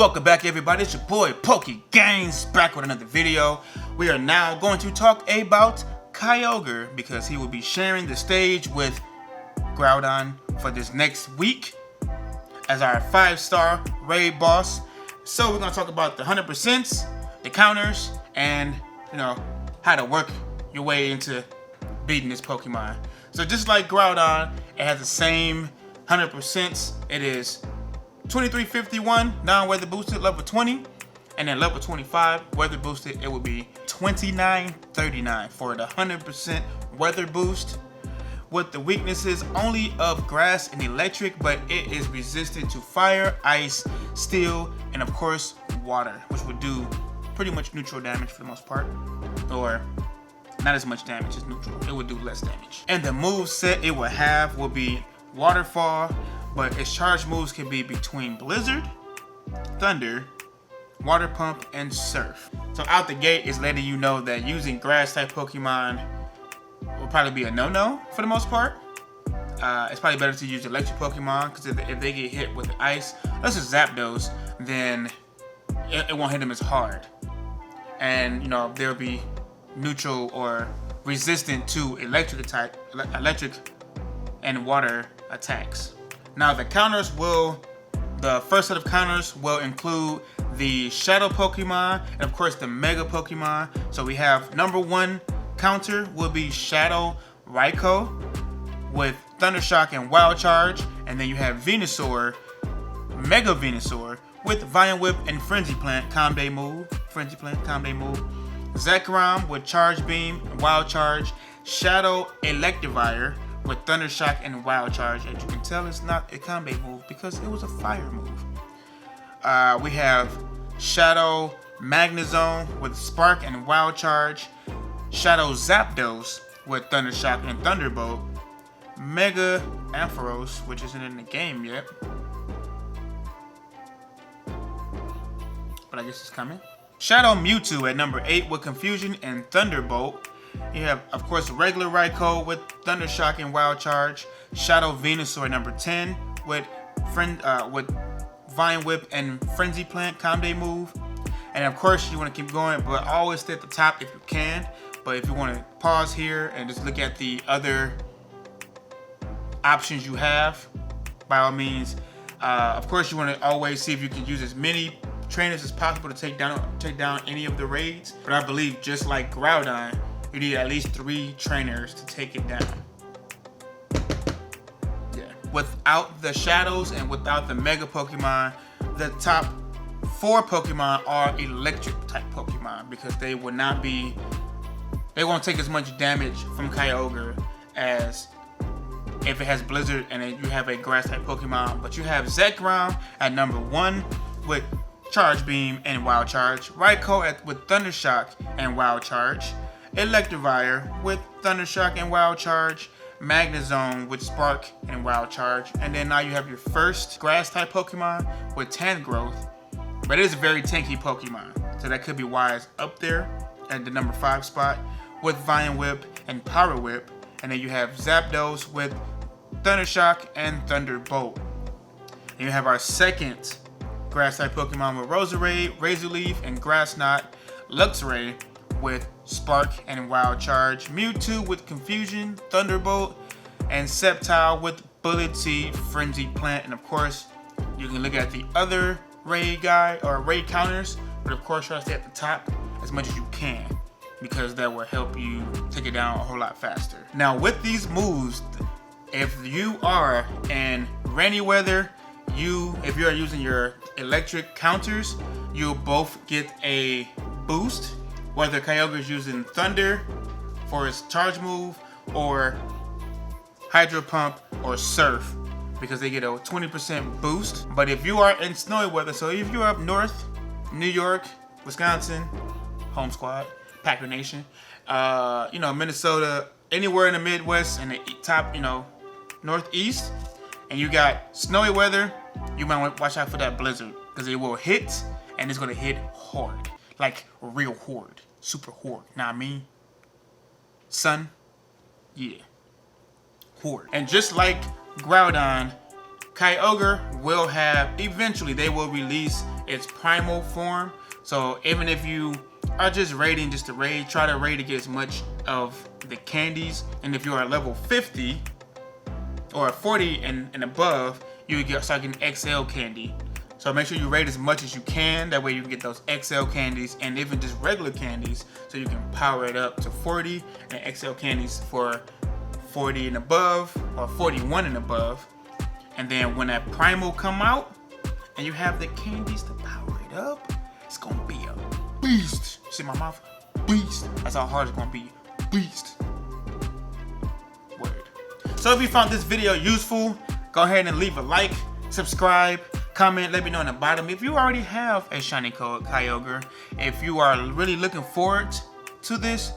Welcome back, everybody. It's your boy PokeGainz back with another video. We are now going to talk about Kyogre because he will be sharing the stage with Groudon for this next week as our 5-star raid boss. So we're going to talk about the 100%, the counters, and how to work your way into beating this Pokemon. So just like Groudon, it has the same 100%. It is 2351 non-weather boosted level 20, and then level 25 weather boosted, it will be 2939 for the 100% weather boost, with the weaknesses only of grass and electric, but it is resistant to fire, ice, steel, and of course water, which would do pretty much neutral damage for the most part, or not as much damage as neutral. It would do less damage. And the move set it will be Waterfall, but its charge moves can be between Blizzard, Thunder, Water Pump, and Surf. So out the gate, it's letting you know that using grass type Pokemon will probably be a no-no for the most part. It's probably better to use electric Pokemon, because if they get hit with the ice, let's just Zapdos, then it won't hit them as hard. And they'll be neutral or resistant to electric and water attacks. Now the first set of counters will include the Shadow Pokemon and of course the Mega Pokemon. So we have number 1 counter will be Shadow Raikou with Thunder Shock and Wild Charge, and then you have Venusaur, Mega Venusaur with Vine Whip and Frenzy Plant Combo move. Zekrom with Charge Beam and Wild Charge, Shadow Electivire with Thunder Shock and Wild Charge. As you can tell, it's not a combo move because it was a fire move. We have Shadow Magnezone with Spark and Wild Charge, Shadow Zapdos with Thunder Shock and Thunderbolt, Mega Ampharos, which isn't in the game yet, but I guess it's coming. Shadow Mewtwo at number 8 with Confusion and Thunderbolt. You have, of course, regular Raikou with Thunder Shock and Wild Charge, Shadow Venusaur at number 10 with Vine Whip and Frenzy Plant combo move. And of course, you want to keep going, but always stay at the top if you can. But if you want to pause here and just look at the other options you have, by all means. Of course, you want to always see if you can use as many trainers as possible to take down any of the raids. But I believe just like Groudon, you need at least 3 trainers to take it down. Yeah. Without the shadows and without the Mega Pokemon, the top 4 Pokemon are electric type Pokemon because they won't take as much damage from Kyogre as if it has Blizzard and you have a grass type Pokemon. But you have Zekrom at number 1 with Charge Beam and Wild Charge, Raikou with Thunder Shock and Wild Charge, Electivire with Thunder Shock and Wild Charge, Magnezone with Spark and Wild Charge, and then now you have your first grass type Pokemon with Tangrowth, but it is a very tanky Pokemon, so that could be why it's up there at the number 5 spot with Vine Whip and Power Whip, and then you have Zapdos with Thunder Shock and Thunderbolt. And you have our second grass type Pokemon with Roserade, Razor Leaf, and Grass Knot, Luxray with Spark and Wild Charge, Mewtwo with Confusion, Thunderbolt, and Sceptile with Bullet Seed, Frenzy Plant. And of course, you can look at the other raid counters, but of course try to stay at the top as much as you can because that will help you take it down a whole lot faster. Now with these moves, if you are in rainy weather, if you are using your electric counters, you'll both get a boost. Whether Kyogre is using Thunder for his charge move, or Hydro Pump, or Surf, because they get a 20% boost. But if you are in snowy weather, so if you're up north, New York, Wisconsin, Home Squad, Packer Nation, Minnesota, anywhere in the Midwest and the top, Northeast, and you got snowy weather, you might want to watch out for that Blizzard because it will hit, and it's going to hit hard. Like real hard. Super hard. Know what I mean? Son? Yeah. Hard. And just like Groudon, Kyogre will have, eventually they will release it's Primal Form. So even if you are just raiding just to raid, try to raid to get as much of the candies. And if you are level 50 or 40 and above, you start getting XL candy. So make sure you raid as much as you can. That way you can get those XL candies and even just regular candies. So you can power it up to 40 and XL candies for 40 and above or 41 and above. And then when that Primal come out and you have the candies to power it up, it's gonna be a beast. See my mouth? Beast. That's how hard it's gonna be. Beast. Word. So if you found this video useful, go ahead and leave a like, subscribe, comment, let me know in the bottom if you already have a shiny Kyogre. If you are really looking forward to this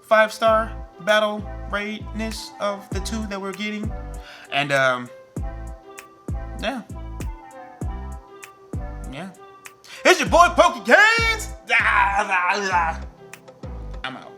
5-star battle raidness of the 2 that we're getting. And yeah. It's your boy PokeGainz. I'm out.